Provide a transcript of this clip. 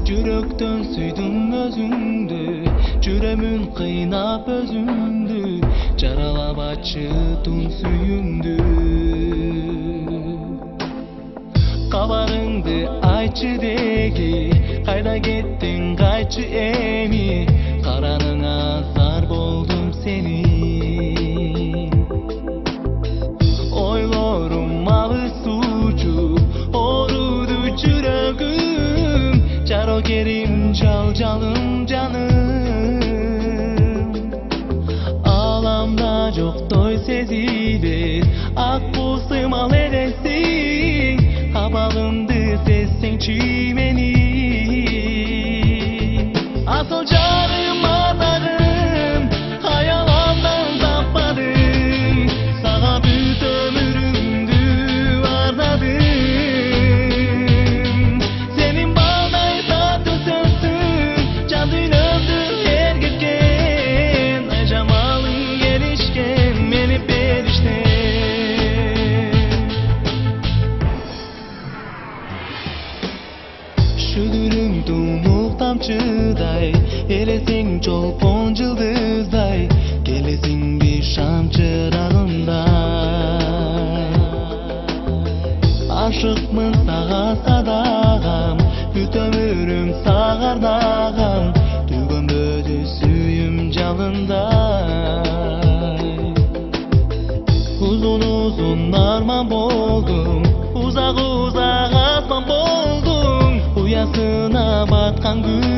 Жүрөктөн сүйдүм өзүңдү, жүрөмүн кыйнап өзүңдү, жаралап ачытым сүйүмдү. Кабарыңды айтчы деги, кайда кеттиң кайтчы эми, караныңа зар болдум сени. Ойлорум алыс учуп, ооруду жүрөгүм, жарокерим жалым жаным. Аламда жоктой сезилет, ак бусым ал элесиң, абалымды сезсеңчи мени. Асыл жарым атарым, хаялымдан таппадым, сага бүт өмүрүмдү ардадым. Сенин балдай таттуу сөзсүң, жан дүйнөмдү эргиткен, ай жамалың келишкен мени бериштен. Шүгүрүңдү мук тамчыдай, элесиң чолпон жылдыздай, келесиң бир шам чырагымдай. Ашыкмын сага садагам, бүт өмүрүм сага ардагам, төгөнбөдү сүйүм жалындай. Uzun arman boldum, uzak asman boldum, uyasına batkan gün